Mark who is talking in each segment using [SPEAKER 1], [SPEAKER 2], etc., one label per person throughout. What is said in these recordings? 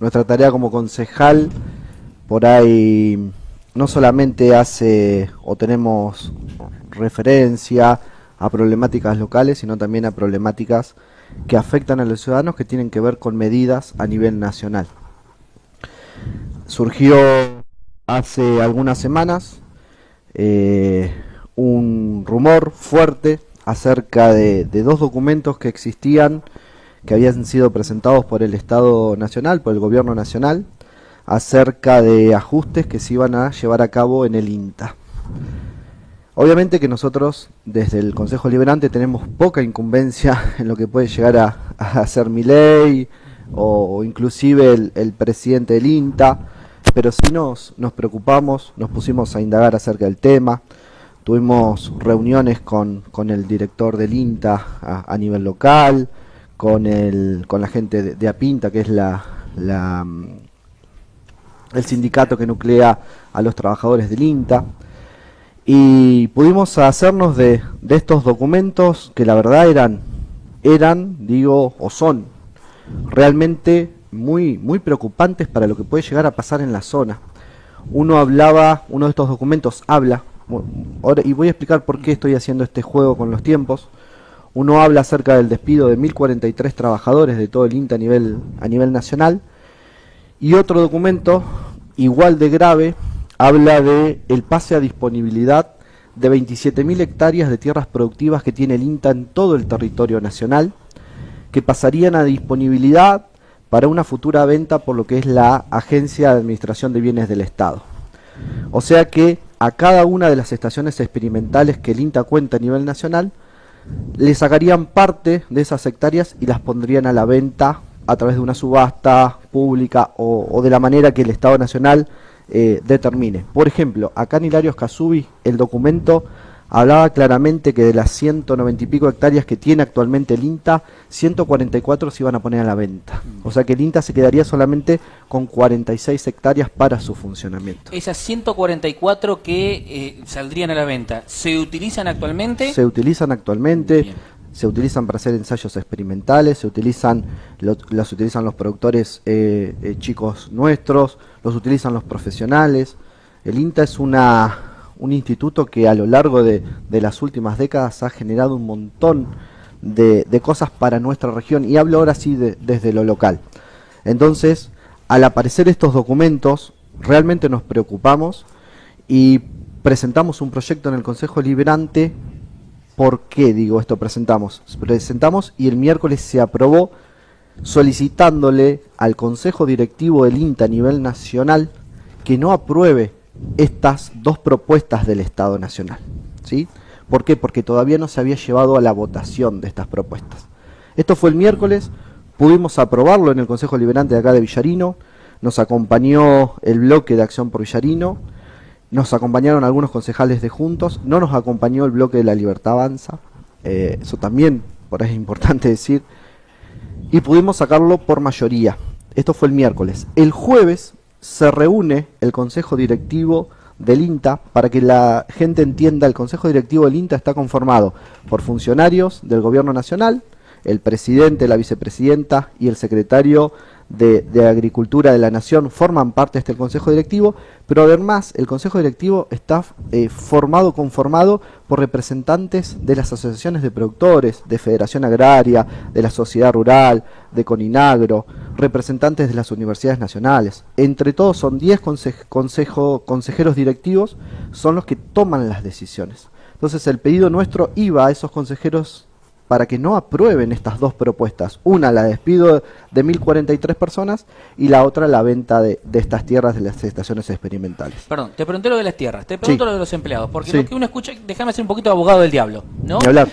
[SPEAKER 1] nuestra tarea como concejal por ahí no solamente hace o tenemos referencia a problemáticas locales, sino también a problemáticas que afectan a los ciudadanos que tienen que ver con medidas a nivel nacional. Surgió hace algunas semanas un rumor fuerte acerca de dos documentos que existían, que habían sido presentados por el Estado Nacional, por el Gobierno Nacional, acerca de ajustes que se iban a llevar a cabo en el INTA. Obviamente que nosotros, desde el Consejo Deliberante, tenemos poca incumbencia en lo que puede llegar a hacer Milei o inclusive el presidente del INTA, pero sí nos preocupamos, nos pusimos a indagar acerca del tema, tuvimos reuniones con el director del INTA a nivel local, con la gente de APINTA, que es el sindicato que nuclea a los trabajadores del INTA, y pudimos hacernos de estos documentos que la verdad o son realmente muy preocupantes para lo que puede llegar a pasar en la zona. Uno de estos documentos habla, y voy a explicar por qué estoy haciendo este juego con los tiempos. Uno habla acerca del despido de 1043 trabajadores de todo el INTA a nivel nacional, y otro documento igual de grave habla de el pase a disponibilidad de 27.000 hectáreas de tierras productivas que tiene el INTA en todo el territorio nacional, que pasarían a disponibilidad para una futura venta por lo que es la Agencia de Administración de Bienes del Estado. O sea que a cada una de las estaciones experimentales que el INTA cuenta a nivel nacional, le sacarían parte de esas hectáreas y las pondrían a la venta a través de una subasta pública o de la manera que el Estado Nacional determine. Por ejemplo, acá en Hilario Escazubí el documento hablaba claramente que de las 190 y pico hectáreas que tiene actualmente el INTA, 144 se iban a poner a la venta. O sea que el INTA se quedaría solamente con 46 hectáreas para su funcionamiento.
[SPEAKER 2] Esas 144 que saldrían a la venta, ¿se utilizan actualmente?
[SPEAKER 1] Se utilizan actualmente.
[SPEAKER 2] Bien.
[SPEAKER 1] Se utilizan para hacer ensayos experimentales, las utilizan los productores chicos nuestros, los utilizan los profesionales. El INTA es un instituto que a lo largo de las últimas décadas ha generado un montón de cosas para nuestra región, y hablo ahora sí desde lo local. Entonces, al aparecer estos documentos, realmente nos preocupamos y presentamos un proyecto en el Consejo Deliberante. ¿Por qué digo esto? Presentamos y el miércoles se aprobó, solicitándole al Consejo Directivo del INTA a nivel nacional que no apruebe estas dos propuestas del Estado Nacional. ¿Sí? ¿Por qué? Porque todavía no se había llevado a la votación de estas propuestas. Esto fue el miércoles, pudimos aprobarlo en el Consejo Deliberante de acá de Villarino, nos acompañó el bloque de Acción por Villarino, nos acompañaron algunos concejales de Juntos, no nos acompañó el bloque de La Libertad Avanza, eso también por ahí es importante decir, y pudimos sacarlo por mayoría. Esto fue el miércoles. El jueves se reúne el Consejo Directivo del INTA. Para que la gente entienda, el Consejo Directivo del INTA está conformado por funcionarios del Gobierno Nacional, el presidente, la vicepresidenta y el secretario de Agricultura de la Nación forman parte de este Consejo Directivo, pero además el Consejo Directivo está conformado por representantes de las asociaciones de productores, de Federación Agraria, de la Sociedad Rural, de Coninagro, representantes de las universidades nacionales. Entre todos son 10 consejeros directivos, son los que toman las decisiones. Entonces el pedido nuestro iba a esos consejeros para que no aprueben estas dos propuestas. Una, la despido de 1043 personas, y la otra, la venta de estas tierras de las estaciones experimentales.
[SPEAKER 2] Perdón, te pregunté lo de las tierras, te pregunto
[SPEAKER 1] Sí.
[SPEAKER 2] lo de los empleados, porque
[SPEAKER 1] Sí.
[SPEAKER 2] lo que uno escucha, déjame ser un poquito abogado del diablo, ¿no?
[SPEAKER 1] Ni hablar.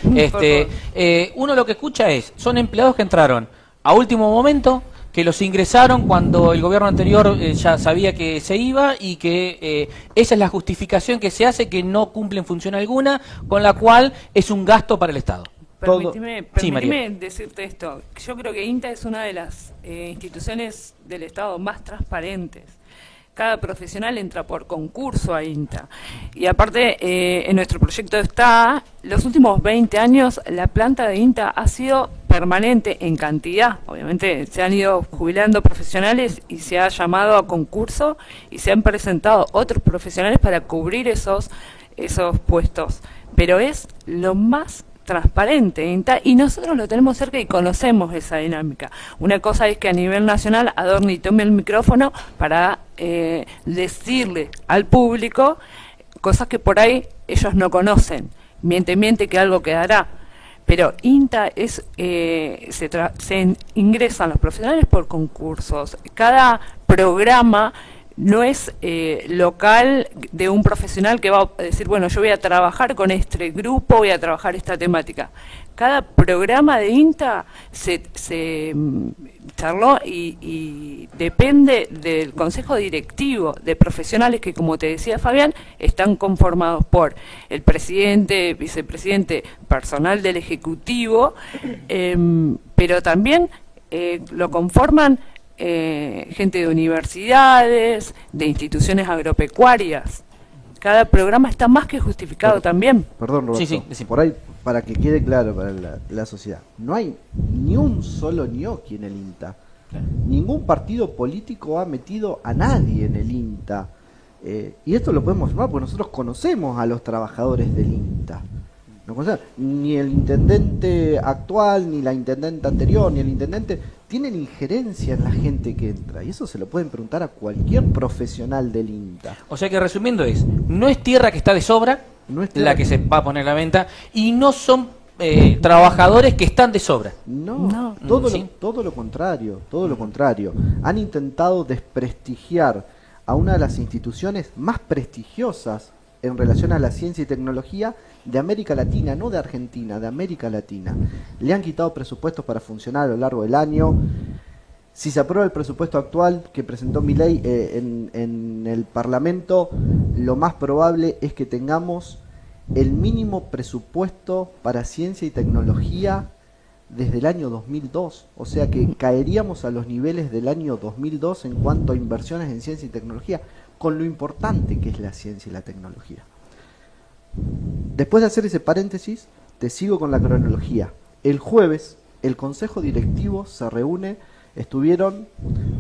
[SPEAKER 2] Uno lo que escucha son empleados que entraron a último momento, que los ingresaron cuando el gobierno anterior ya sabía que se iba, y que esa es la justificación que se hace, que no cumplen función alguna, con la cual es un gasto para el Estado.
[SPEAKER 3] Permitime decirte esto. Yo creo que INTA es una de las instituciones del Estado más transparentes. Cada profesional entra por concurso a INTA. Y aparte, en nuestro proyecto está, los últimos 20 años, la planta de INTA ha sido permanente en cantidad. Obviamente se han ido jubilando profesionales y se ha llamado a concurso y se han presentado otros profesionales para cubrir esos puestos. Pero es lo más transparente y nosotros lo tenemos cerca y conocemos esa dinámica. Una cosa es que a nivel nacional Adorni tome el micrófono para decirle al público cosas que por ahí ellos no conocen. Miente que algo quedará. Pero INTA se ingresan los profesionales por concursos. Cada programa no es local de un profesional que va a decir, bueno, yo voy a trabajar con este grupo, voy a trabajar esta temática. Cada programa de INTA se charló y depende del consejo directivo de profesionales que, como te decía Fabián, están conformados por el presidente, vicepresidente, personal del ejecutivo, pero también lo conforman gente de universidades, de instituciones agropecuarias. Cada programa está más que justificado también.
[SPEAKER 1] Perdón, Roberto, sí. Por ahí, para que quede claro para la sociedad, no hay ni un solo ñoqui en el INTA. Ningún partido político ha metido a nadie en el INTA. Y esto lo podemos afirmar porque nosotros conocemos a los trabajadores del INTA. Ni el intendente actual, ni la intendente anterior, ni el intendente tienen injerencia en la gente que entra. Y eso se lo pueden preguntar a cualquier profesional del INTA.
[SPEAKER 2] O sea que resumiendo no es tierra que está de sobra, no es la que se va a poner a la venta, y no son trabajadores que están de sobra.
[SPEAKER 1] No, todo lo contrario. Han intentado desprestigiar a una de las instituciones más prestigiosas en relación a la ciencia y tecnología de América Latina, no de Argentina, de América Latina. Le han quitado presupuestos para funcionar a lo largo del año. Si se aprueba el presupuesto actual que presentó Milei en el Parlamento, lo más probable es que tengamos el mínimo presupuesto para ciencia y tecnología desde el año 2002. O sea que caeríamos a los niveles del año 2002 en cuanto a inversiones en ciencia y tecnología, con lo importante que es la ciencia y la tecnología. Después de hacer ese paréntesis, te sigo con la cronología. El jueves, el Consejo Directivo se reúne, estuvieron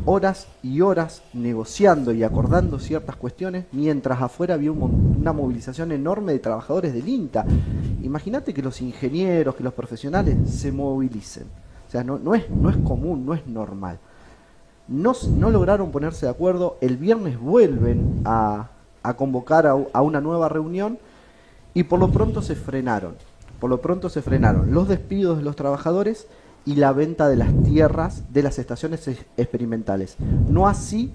[SPEAKER 1] horas y horas negociando y acordando ciertas cuestiones, mientras afuera había una movilización enorme de trabajadores del INTA. Imagínate que los ingenieros, que los profesionales se movilicen. O sea, no es común, no es normal. No lograron ponerse de acuerdo. El viernes vuelven a convocar a una nueva reunión. Y por lo pronto se frenaron los despidos de los trabajadores y la venta de las tierras de las estaciones experimentales. No así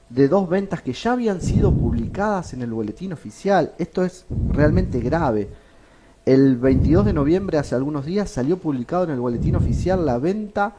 [SPEAKER 1] de dos ventas que ya habían sido publicadas en el boletín oficial. Esto es realmente grave. El 22 de noviembre, hace algunos días, salió publicado en el boletín oficial la venta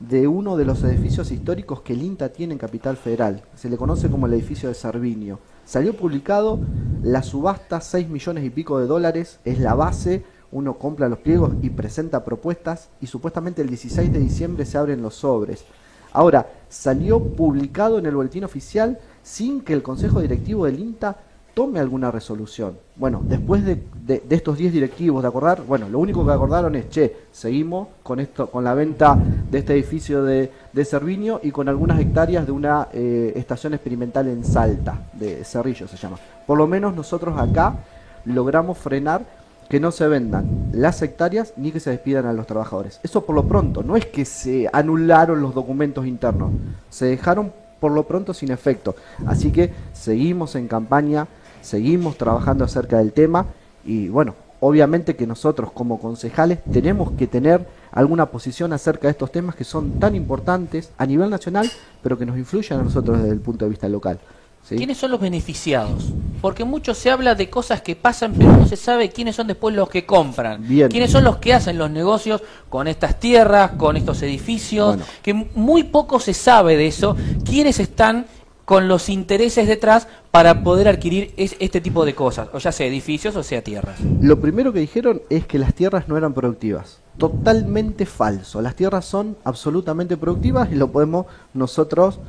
[SPEAKER 1] de uno de los edificios históricos que el INTA tiene en Capital Federal. Se le conoce como el edificio de Cerviño. Salió publicado la subasta, 6 millones y pico de dólares, es la base, uno compra los pliegos y presenta propuestas y supuestamente el 16 de diciembre se abren los sobres. Ahora, salió publicado en el boletín oficial sin que el Consejo Directivo del INTA tome alguna resolución. Bueno, después de estos 10 directivos de acordar, bueno, lo único que acordaron es, seguimos con la venta de este edificio de Cerviño y con algunas hectáreas de una estación experimental en Salta, de Cerrillo se llama. Por lo menos nosotros acá logramos frenar que no se vendan las hectáreas ni que se despidan a los trabajadores. Eso por lo pronto, no es que se anularon los documentos internos, se dejaron por lo pronto sin efecto. Así que seguimos en campaña, seguimos trabajando acerca del tema y bueno, obviamente que nosotros como concejales tenemos que tener alguna posición acerca de estos temas que son tan importantes a nivel nacional, pero que nos influyen a nosotros desde el punto de vista local. ¿Sí?
[SPEAKER 2] ¿Quiénes son los beneficiados? Porque mucho se habla de cosas que pasan, pero no se sabe quiénes son después los que compran.
[SPEAKER 1] Bien.
[SPEAKER 2] ¿Quiénes son los que hacen los negocios con estas tierras, con estos edificios? Bueno. Que muy poco se sabe de eso. ¿Quiénes están con los intereses detrás para poder adquirir este tipo de cosas? O ya sea edificios o sea tierras.
[SPEAKER 1] Lo primero que dijeron es que las tierras no eran productivas. Totalmente falso. Las tierras son absolutamente productivas y lo podemos nosotros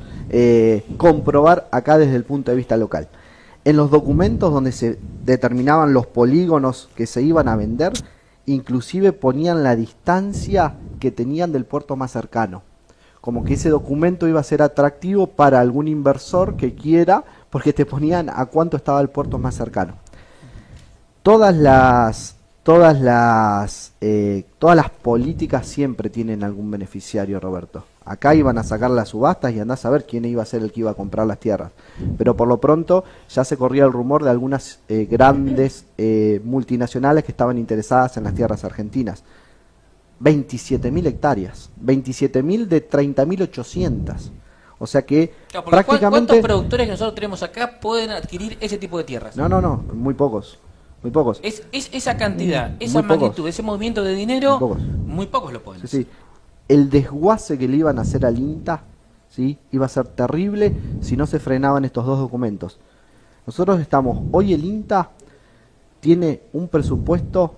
[SPEAKER 1] comprobar acá desde el punto de vista local. En los documentos donde se determinaban los polígonos que se iban a vender, inclusive ponían la distancia que tenían del puerto más cercano. Como que ese documento iba a ser atractivo para algún inversor que quiera, porque te ponían a cuánto estaba el puerto más cercano. Todas las políticas siempre tienen algún beneficiario, Roberto. Acá iban a sacar las subastas y andás a ver quién iba a ser el que iba a comprar las tierras. Pero por lo pronto ya se corría el rumor de algunas grandes multinacionales que estaban interesadas en las tierras argentinas. 27.000 hectáreas, 27.000 de 30.800. O sea que
[SPEAKER 2] Claro,
[SPEAKER 1] prácticamente...
[SPEAKER 2] ¿cuántos productores que nosotros tenemos acá pueden adquirir ese tipo de tierras?
[SPEAKER 1] No, muy pocos. Muy pocos.
[SPEAKER 2] Es esa cantidad, esa
[SPEAKER 1] Muy pocos.
[SPEAKER 2] magnitud, ese movimiento de dinero,
[SPEAKER 1] Muy pocos.
[SPEAKER 2] lo pueden
[SPEAKER 1] Sí,
[SPEAKER 2] hacer.
[SPEAKER 1] sí. El desguace que le iban a hacer al INTA, ¿sí?, iba a ser terrible si no se frenaban estos dos documentos. Nosotros hoy el INTA tiene un presupuesto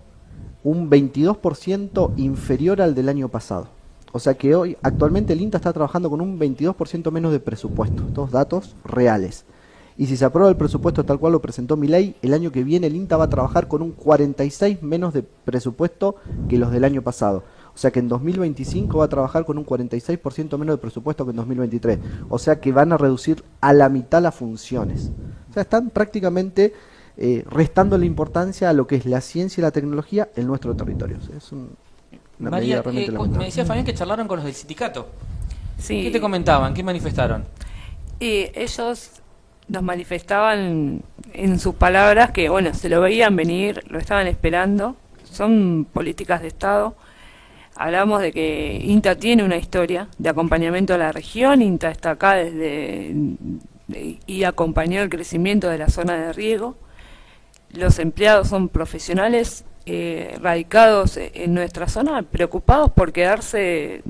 [SPEAKER 1] un 22% inferior al del año pasado. O sea que actualmente el INTA está trabajando con un 22% menos de presupuesto. Estos datos reales. Y si se aprueba el presupuesto tal cual lo presentó Milei, el año que viene el INTA va a trabajar con un 46 menos de presupuesto que los del año pasado. O sea que en 2025 va a trabajar con un 46% menos de presupuesto que en 2023. O sea que van a reducir a la mitad las funciones. O sea, están prácticamente restando la importancia a lo que es la ciencia y la tecnología en nuestro territorio. O sea, es una
[SPEAKER 2] María,
[SPEAKER 1] medida realmente lamentable.
[SPEAKER 2] me decía Fabián que charlaron con los del sindicato.
[SPEAKER 3] Sí.
[SPEAKER 2] ¿Qué te comentaban? ¿Qué manifestaron?
[SPEAKER 3] Y ellos nos manifestaban en sus palabras que, bueno, se lo veían venir, lo estaban esperando. Son políticas de Estado. Hablamos de que INTA tiene una historia de acompañamiento a la región. INTA está acá y acompañó el crecimiento de la zona de riego. Los empleados son profesionales radicados en nuestra zona, preocupados por quedarse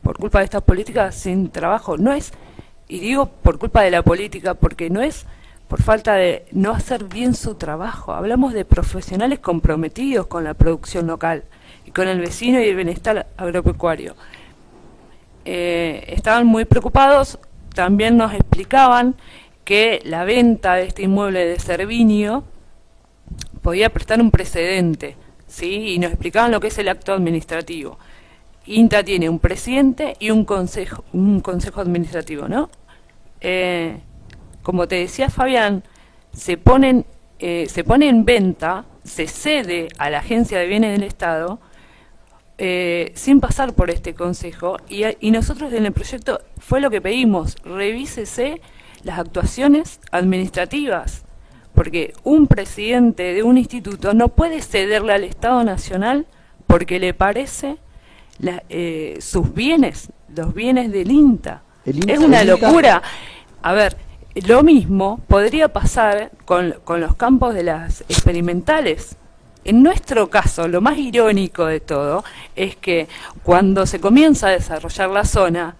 [SPEAKER 3] por culpa de estas políticas sin trabajo. No es, y digo por culpa de la política, porque no es por falta de no hacer bien su trabajo. Hablamos de profesionales comprometidos con la producción local y con el vecino y el bienestar agropecuario. Estaban muy preocupados. También nos explicaban que la venta de este inmueble de Cerviño podía prestar un precedente, ¿sí? Y nos explicaban lo que es el acto administrativo. INTA tiene un presidente y un consejo administrativo, ¿no? Como te decía Fabián, se pone en venta, se cede a la Agencia de Bienes del Estado sin pasar por este consejo, y nosotros en el proyecto fue lo que pedimos: revísese las actuaciones administrativas, porque un presidente de un instituto no puede cederle al Estado Nacional porque le parece sus bienes, los bienes del INTA. Es una locura. A ver, lo mismo podría pasar con los campos de las experimentales. En nuestro caso, lo más irónico de todo es que cuando se comienza a desarrollar la zona,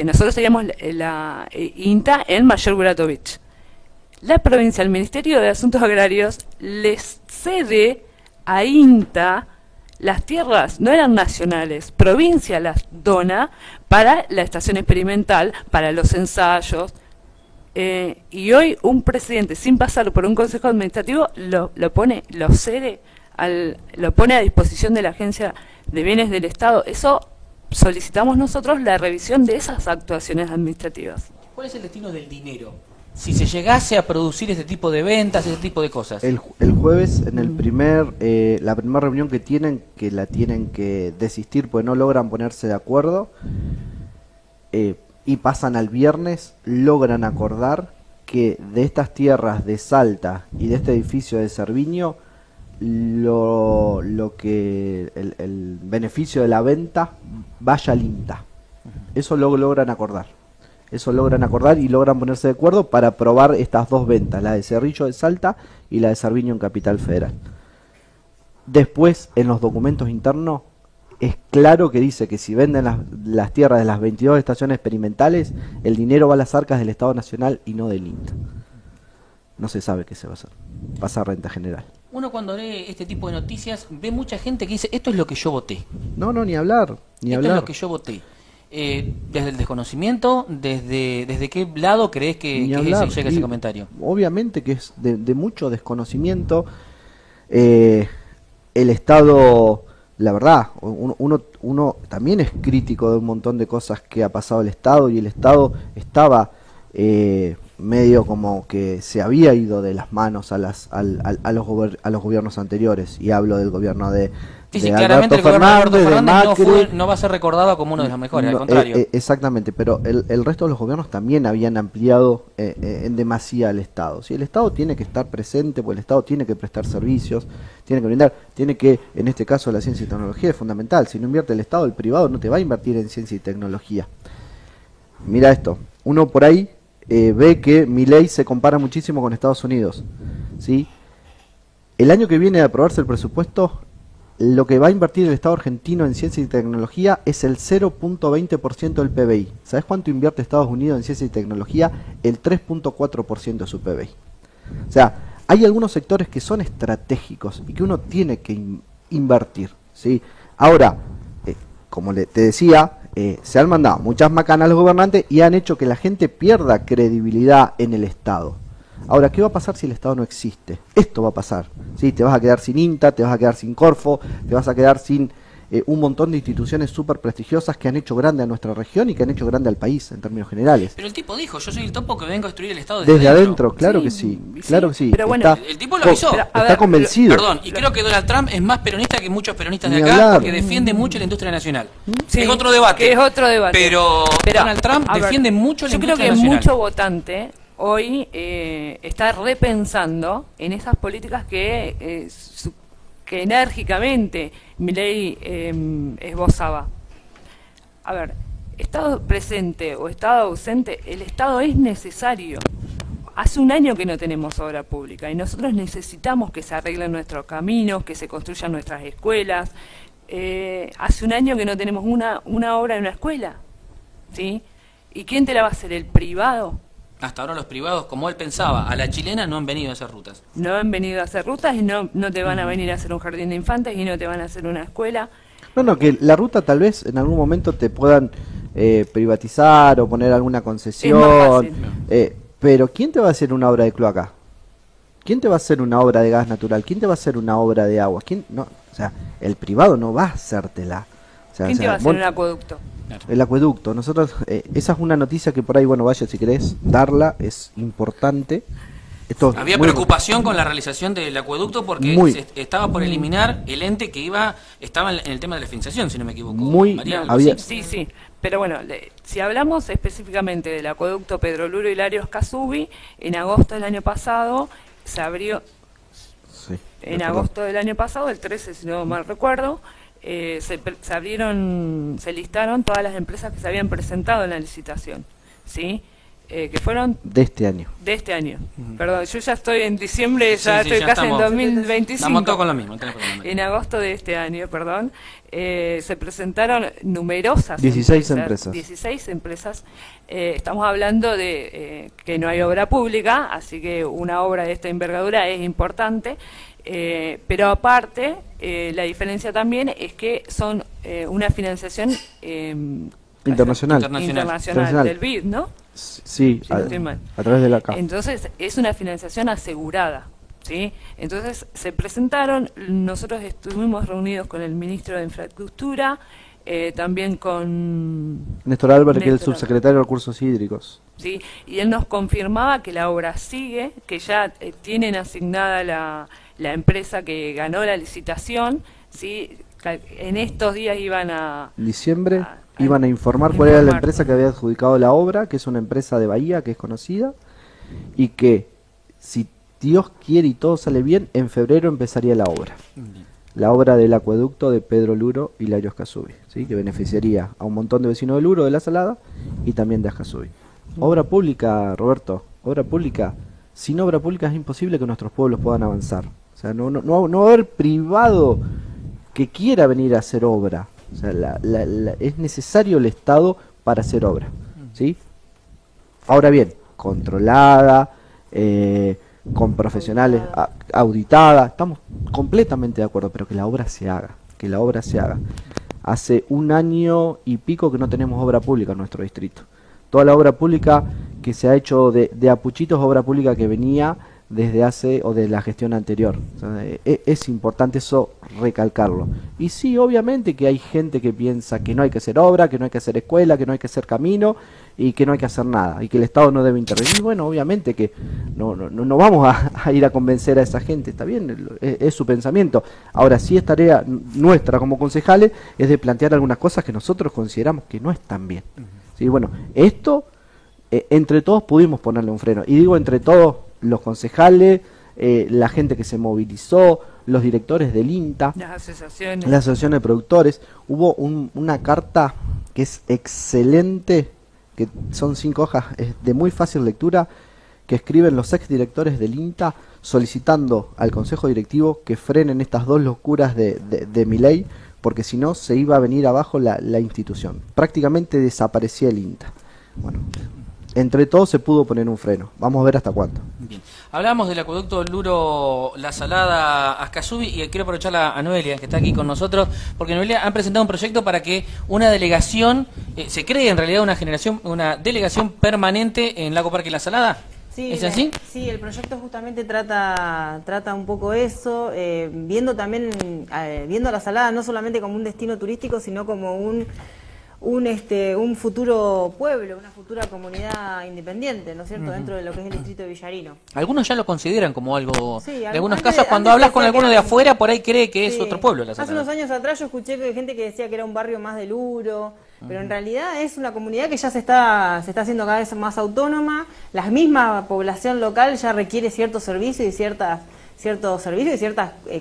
[SPEAKER 3] nosotros teníamos la INTA en Mayor Buratovich. La provincia, el Ministerio de Asuntos Agrarios, les cede a INTA las tierras, no eran nacionales, provincia las dona para la estación experimental, para los ensayos, y hoy un presidente, sin pasar por un consejo administrativo, lo cede, lo pone a disposición de la Agencia de Bienes del Estado. Eso solicitamos nosotros, la revisión de esas actuaciones administrativas.
[SPEAKER 2] ¿Cuál es el destino del dinero? Si se llegase a producir este tipo de ventas, este tipo de cosas.
[SPEAKER 1] El jueves, en la primera reunión que la tienen que desistir porque no logran ponerse de acuerdo, y pasan al viernes, logran acordar que de estas tierras de Salta y de este edificio de Cerviño, lo que el beneficio de la venta vaya al INTA. Eso lo logran acordar. Y logran ponerse de acuerdo para aprobar estas dos ventas, la de Cerrillo de Salta y la de Cerviño en Capital Federal. Después, en los documentos internos, es claro que dice que si venden las tierras de las 22 estaciones experimentales, el dinero va a las arcas del Estado Nacional y no del INTA. No se sabe qué se va a hacer. Pasa a renta general.
[SPEAKER 2] Uno cuando lee este tipo de noticias ve mucha gente que dice: esto es lo que yo voté.
[SPEAKER 1] No, ni hablar.
[SPEAKER 2] Esto es lo que yo voté. Desde el desconocimiento, desde qué lado crees que llega ese comentario.
[SPEAKER 1] Obviamente que es de mucho desconocimiento. el Estado, la verdad, uno también es crítico de un montón de cosas que ha pasado el Estado, y el Estado estaba medio como que se había ido de las manos a los gobiernos anteriores, y hablo del gobierno de
[SPEAKER 2] Sí,
[SPEAKER 1] Alberto
[SPEAKER 2] claramente el gobierno de Alberto
[SPEAKER 1] Fernández,
[SPEAKER 2] Macri, no va a ser recordado como uno de los mejores, al contrario.
[SPEAKER 1] Exactamente, pero el resto de los gobiernos también habían ampliado en demasía al Estado. Si el Estado tiene que estar presente, pues el Estado tiene que prestar servicios, tiene que brindar, tiene que, en este caso la ciencia y tecnología es fundamental. Si no invierte el Estado, el privado no te va a invertir en ciencia y tecnología. Mira esto, uno por ahí ve que Milei se compara muchísimo con Estados Unidos, ¿sí? El año que viene de aprobarse el presupuesto, lo que va a invertir el Estado argentino en ciencia y tecnología es el 0.20% del PBI. ¿Sabes cuánto invierte Estados Unidos en ciencia y tecnología? El 3.4% de su PBI. O sea, hay algunos sectores que son estratégicos y que uno tiene que invertir, ¿sí? Ahora, como te decía, se han mandado muchas macanas a los gobernantes y han hecho que la gente pierda credibilidad en el Estado. Ahora, ¿qué va a pasar si el Estado no existe? Esto va a pasar, ¿sí? Te vas a quedar sin INTA, te vas a quedar sin Corfo, te vas a quedar sin un montón de instituciones súper prestigiosas que han hecho grande a nuestra región y que han hecho grande al país en términos generales.
[SPEAKER 2] Pero el tipo dijo, yo soy el topo que vengo a destruir el Estado
[SPEAKER 1] desde adentro. Claro que sí, claro que sí.
[SPEAKER 2] Pero bueno, el tipo lo avisó.
[SPEAKER 1] Está convencido.
[SPEAKER 2] Perdón, y creo que Donald Trump es más peronista que muchos peronistas de
[SPEAKER 1] Ni
[SPEAKER 2] acá,
[SPEAKER 1] hablar.
[SPEAKER 2] porque defiende mucho la industria nacional.
[SPEAKER 3] Sí,
[SPEAKER 2] es otro debate.
[SPEAKER 3] que es otro debate.
[SPEAKER 2] Pero Donald Trump defiende mucho la industria nacional.
[SPEAKER 3] Yo creo que mucho votante hoy está repensando en esas políticas que enérgicamente Milei esbozaba. A ver, Estado presente o Estado ausente, el Estado es necesario. Hace un año que no tenemos obra pública y nosotros necesitamos que se arreglen nuestros caminos, que se construyan nuestras escuelas. Hace un año que no tenemos una obra en una escuela, ¿sí? ¿Y quién te la va a hacer? ¿El privado?
[SPEAKER 2] Hasta ahora los privados, como él pensaba, a la chilena no han venido a hacer rutas.
[SPEAKER 3] No han venido a hacer rutas y no te van a venir a hacer un jardín de infantes y no te van a hacer una escuela.
[SPEAKER 1] No, que la ruta tal vez en algún momento te puedan privatizar o poner alguna concesión. Pero ¿quién te va a hacer una obra de cloaca? ¿Quién te va a hacer una obra de gas natural? ¿Quién te va a hacer una obra de agua? ¿Quién? No, o sea, el privado no va a hacértela.
[SPEAKER 3] ¿Quién te va a hacer un acueducto?
[SPEAKER 1] El acueducto, nosotros, esa es una noticia que por ahí, bueno, vaya si querés darla, es importante.
[SPEAKER 2] Había preocupación con la realización del acueducto porque se estaba por eliminar el ente que estaba en el tema de la financiación, si no me equivoco.
[SPEAKER 3] Sí, pero bueno, si hablamos específicamente del acueducto Pedro Luro y Larios Casubi, en agosto del año pasado se abrió, agosto del año pasado, el 13 si no mal recuerdo, se listaron todas las empresas que se habían presentado en la licitación, ¿sí? Que fueron
[SPEAKER 1] de este año.
[SPEAKER 3] Perdón, yo ya estoy en diciembre, ya casi en 2025.
[SPEAKER 2] Estamos todos con lo mismo.
[SPEAKER 3] En agosto de este año, perdón, se presentaron numerosas
[SPEAKER 1] 16 empresas.
[SPEAKER 3] 16 empresas. Estamos hablando de que no hay obra pública, así que una obra de esta envergadura es importante. Pero aparte, la diferencia también es que son una financiación
[SPEAKER 1] internacional
[SPEAKER 3] del BID, ¿no?
[SPEAKER 1] Sí, a través de la CAF.
[SPEAKER 3] Entonces, es una financiación asegurada, ¿sí? Entonces, se presentaron, nosotros estuvimos reunidos con el ministro de Infraestructura, también con
[SPEAKER 1] Néstor Álvarez, que es el subsecretario de Recursos Hídricos.
[SPEAKER 3] Sí, y él nos confirmaba que la obra sigue, que ya tienen asignada la empresa que ganó la licitación, ¿sí? En estos días iban
[SPEAKER 1] en diciembre iban a informar cuál era la empresa que había adjudicado la obra, que es una empresa de Bahía, que es conocida, y que si Dios quiere y todo sale bien, en febrero empezaría la obra. La obra del acueducto de Pedro Luro y Larios Casubi, ¿sí? Que beneficiaría a un montón de vecinos de Luro, de La Salada, y también de Ascasubi. Obra pública, Roberto, obra pública. Sin obra pública es imposible que nuestros pueblos puedan avanzar. O sea, no va a haber privado que quiera venir a hacer obra. O sea, es necesario el Estado para hacer obra, ¿sí? Ahora bien, controlada, con profesionales, auditada, estamos completamente de acuerdo, pero que la obra se haga, Hace un año y pico que no tenemos obra pública en nuestro distrito. Toda la obra pública que se ha hecho de apuchitos, obra pública que venía desde hace o de la gestión anterior. O sea, es importante eso recalcarlo. Y sí, obviamente que hay gente que piensa que no hay que hacer obra, que no hay que hacer escuela, que no hay que hacer camino y que no hay que hacer nada y que el Estado no debe intervenir. Bueno, obviamente que no vamos a ir a convencer a esa gente, está bien, es su pensamiento. Ahora sí es tarea nuestra como concejales es de plantear algunas cosas que nosotros consideramos que no están bien. Sí, bueno, esto entre todos pudimos ponerle un freno. Y digo entre todos, los concejales, la gente que se movilizó, los directores del INTA,
[SPEAKER 3] las asociaciones,
[SPEAKER 1] la asociación de productores. Hubo una carta que es excelente, que son 5 hojas, es de muy fácil lectura, que escriben los exdirectores del INTA solicitando al Consejo Directivo que frenen estas 2 locuras de Milei, porque si no se iba a venir abajo la institución. Prácticamente desaparecía el INTA. Bueno, entre todos se pudo poner un freno. Vamos a ver hasta cuándo.
[SPEAKER 2] Bien. Hablamos del acueducto Luro La Salada Ascasubi y quiero aprovechar a Noelia, que está aquí con nosotros, porque Noelia han presentado un proyecto para que una delegación, se cree en realidad una delegación permanente en Lago Parque La Salada.
[SPEAKER 4] Sí,
[SPEAKER 2] ¿Es así?
[SPEAKER 4] Sí, el proyecto justamente trata un poco eso, viendo también, viendo La Salada no solamente como un destino turístico, sino como un futuro pueblo, una futura comunidad independiente, ¿no es cierto?, dentro de lo que es el distrito de Villarino.
[SPEAKER 2] Algunos ya lo consideran como algo,
[SPEAKER 4] sí,
[SPEAKER 2] en algunos casos cuando hablas con alguno de afuera, por ahí cree que es otro pueblo. La
[SPEAKER 4] Hace unos años atrás yo escuché que gente que decía que era un barrio más de Luro, pero en realidad es una comunidad que ya se está haciendo cada vez más autónoma, la misma población local ya requiere ciertos servicios y ciertas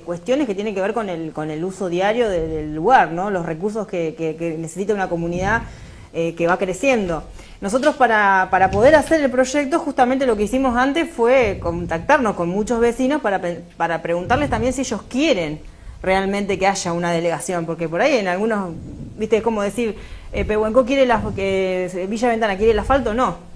[SPEAKER 4] cuestiones que tienen que ver con el uso diario del lugar, ¿no? Los recursos que necesita una comunidad que va creciendo. Nosotros para poder hacer el proyecto, justamente lo que hicimos antes fue contactarnos con muchos vecinos para preguntarles también si ellos quieren realmente que haya una delegación, porque por ahí en algunos, viste, es como decir, Pehuenco quiere que Villa Ventana quiere el asfalto, no.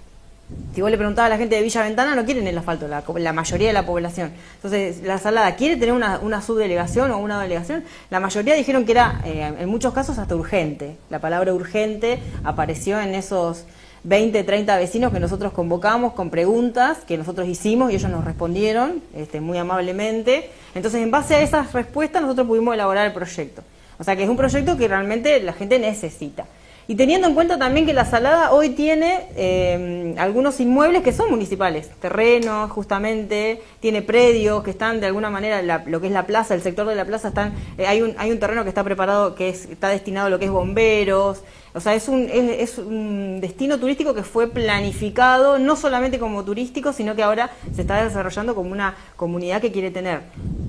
[SPEAKER 4] Si vos le preguntabas a la gente de Villa Ventana, no quieren el asfalto, la mayoría de la población. Entonces, La Salada quiere tener una subdelegación o una delegación. La mayoría dijeron que era, en muchos casos, hasta urgente. La palabra urgente apareció en esos 20, 30 vecinos que nosotros convocamos con preguntas que nosotros hicimos y ellos nos respondieron muy amablemente. Entonces, en base a esas respuestas, nosotros pudimos elaborar el proyecto. O sea, que es un proyecto que realmente la gente necesita. Y teniendo en cuenta también que La Salada hoy tiene algunos inmuebles que son municipales, terrenos justamente, tiene predios que están de alguna manera, lo que es la plaza, el sector de la plaza, hay un terreno que está preparado, está destinado a lo que es bomberos. O sea, es un destino turístico que fue planificado no solamente como turístico, sino que ahora se está desarrollando como una comunidad que quiere tener.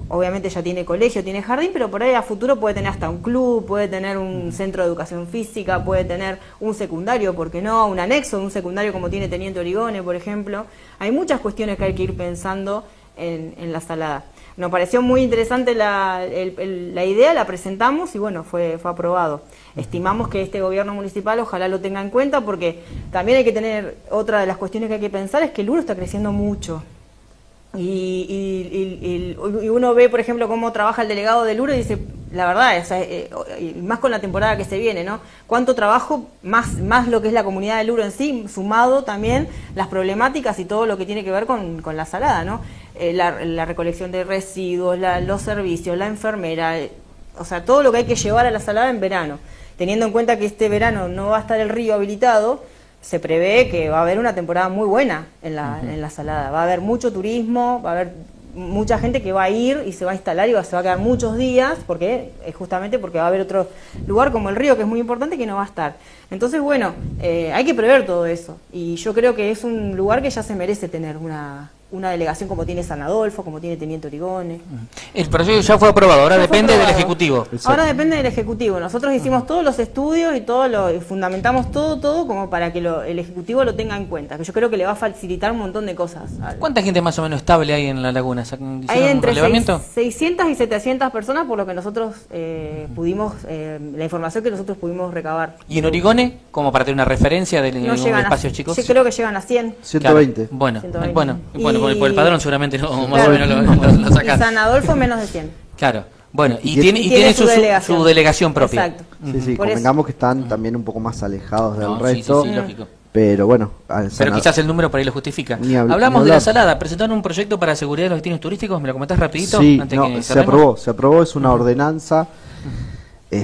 [SPEAKER 4] Obviamente ya tiene colegio, tiene jardín, pero por ahí a futuro puede tener hasta un club, puede tener un centro de educación física, puede tener un secundario, ¿por qué no? Un anexo de un secundario como tiene Teniente Origone, por ejemplo. Hay muchas cuestiones que hay que ir pensando en La Salada. Nos pareció muy interesante la idea, la presentamos y bueno, fue aprobado. Estimamos que este gobierno municipal ojalá lo tenga en cuenta, porque también hay que tener, otra de las cuestiones que hay que pensar es que el Luro está creciendo mucho. Y uno ve, por ejemplo, cómo trabaja el delegado del Luro y dice, la verdad, o sea, más con la temporada que se viene, ¿no? Cuánto trabajo, más lo que es la comunidad del Luro en sí, sumado también las problemáticas y todo lo que tiene que ver con La Salada, ¿no? La recolección de residuos, los servicios, la enfermera, o sea, todo lo que hay que llevar a La Salada en verano. Teniendo en cuenta que este verano no va a estar el río habilitado, se prevé que va a haber una temporada muy buena en la Salada. Va a haber mucho turismo, va a haber mucha gente que va a ir y se va a instalar y se va a quedar muchos días, justamente porque va a haber otro lugar como el río, que es muy importante, que no va a estar. Entonces, bueno, hay que prever todo eso. Y yo creo que es un lugar que ya se merece tener una delegación como tiene San Adolfo, como tiene Teniente Origone.
[SPEAKER 2] El proyecto ya fue aprobado, ahora depende del Ejecutivo.
[SPEAKER 4] Ahora depende del Ejecutivo. Nosotros hicimos todos los estudios y fundamentamos todo como para que el Ejecutivo lo tenga en cuenta, que yo creo que le va a facilitar un montón de cosas.
[SPEAKER 2] ¿Cuánta gente más o menos estable hay en la laguna?
[SPEAKER 4] Hay entre 600 y 700 personas, por lo que nosotros la información que nosotros pudimos recabar.
[SPEAKER 2] ¿Y en Origone, como para tener una referencia de espacios chicos?
[SPEAKER 4] Yo creo que llegan a 100.
[SPEAKER 1] 120.
[SPEAKER 2] Claro. Bueno, por el padrón seguramente no, más
[SPEAKER 4] claro,
[SPEAKER 2] o menos lo sacás.
[SPEAKER 4] Y San Adolfo menos de 100.
[SPEAKER 2] Claro, bueno, y tiene su delegación propia.
[SPEAKER 4] Exacto.
[SPEAKER 1] Sí, convengamos que están también un poco más alejados del resto.
[SPEAKER 2] Sí, lógico.
[SPEAKER 1] Pero bueno,
[SPEAKER 2] pero quizás el número por ahí lo justifica. Hablamos de la Salada, presentaron un proyecto para la seguridad de los destinos turísticos, ¿me lo comentás rapidito?
[SPEAKER 1] Sí,
[SPEAKER 2] antes
[SPEAKER 1] no,
[SPEAKER 2] que
[SPEAKER 1] se aprobó, es una ordenanza,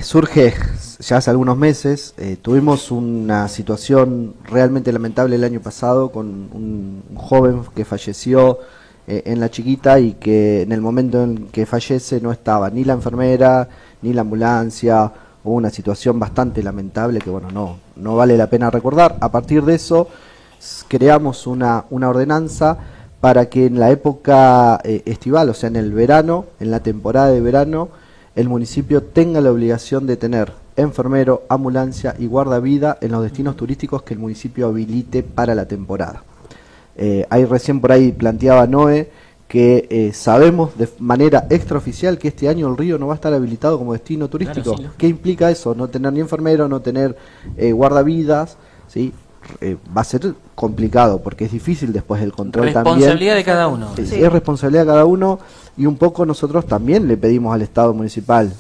[SPEAKER 1] surge ya hace algunos meses, tuvimos una situación realmente lamentable el año pasado con un joven que falleció en La Chiquita y que en el momento en que fallece no estaba ni la enfermera, ni la ambulancia. Hubo una situación bastante lamentable que bueno, no vale la pena recordar. A partir de eso creamos una ordenanza para que en la época estival, o sea en el verano, en la temporada de verano, el municipio tenga la obligación de tener enfermero, ambulancia y guardavida en los destinos turísticos que el municipio habilite para la temporada. Ahí recién por ahí planteaba Noé que sabemos de manera extraoficial que este año el río no va a estar habilitado como destino turístico. Claro, sí. ¿Qué implica eso? No tener ni enfermero, no tener guardavidas, ¿sí? Va a ser complicado porque es difícil después el control también.
[SPEAKER 2] Responsabilidad de cada uno.
[SPEAKER 1] Sí. Es responsabilidad de cada uno y un poco nosotros también le pedimos al Estado municipal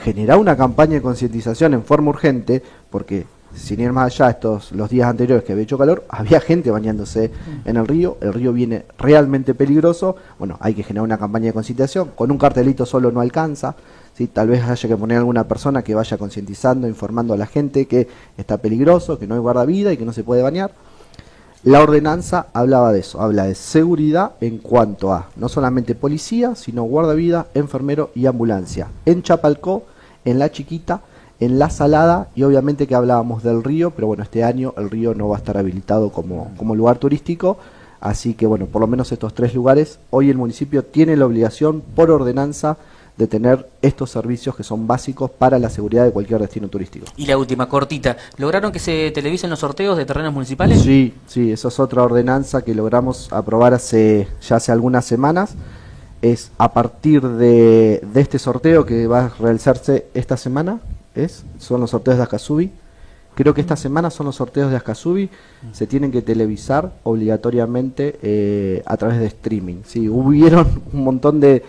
[SPEAKER 1] generar una campaña de concientización en forma urgente porque sin ir más allá, los días anteriores que había hecho calor, había gente bañándose en el río viene realmente peligroso. Bueno, hay que generar una campaña de concientización, con un cartelito solo no alcanza, ¿sí? Tal vez haya que poner alguna persona que vaya concientizando, informando a la gente que está peligroso, que no hay guardavida y que no se puede bañar. La ordenanza hablaba de eso, habla de seguridad en cuanto a no solamente policía, sino guardavida, enfermero y ambulancia. En Chapalcó, en La Chiquita, en La Salada y obviamente que hablábamos del río, pero bueno, este año el río no va a estar habilitado como lugar turístico, así que bueno, por lo menos estos 3 lugares, hoy el municipio tiene la obligación por ordenanza de tener estos servicios que son básicos para la seguridad de cualquier destino turístico.
[SPEAKER 2] Y la última, cortita, ¿lograron que se televisen los sorteos de terrenos municipales?
[SPEAKER 1] Sí, esa es otra ordenanza que logramos aprobar ya hace algunas semanas. Es a partir de este sorteo que va a realizarse esta semana, son los sorteos de Ascasubi. Creo que esta semana son los sorteos de Ascasubi, se tienen que televisar obligatoriamente a través de streaming. Sí, hubieron un montón de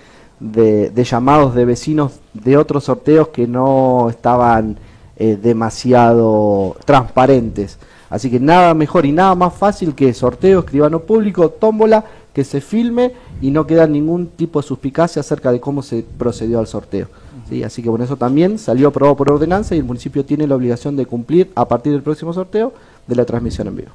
[SPEAKER 1] llamados de vecinos de otros sorteos que no estaban demasiado transparentes. Así que nada mejor y nada más fácil que sorteo, escribano público, tómbola, que se filme y no queda ningún tipo de suspicacia acerca de cómo se procedió al sorteo. ¿Sí? Así que bueno, eso también salió aprobado por ordenanza y el municipio tiene la obligación de cumplir a partir del próximo sorteo de la transmisión en vivo.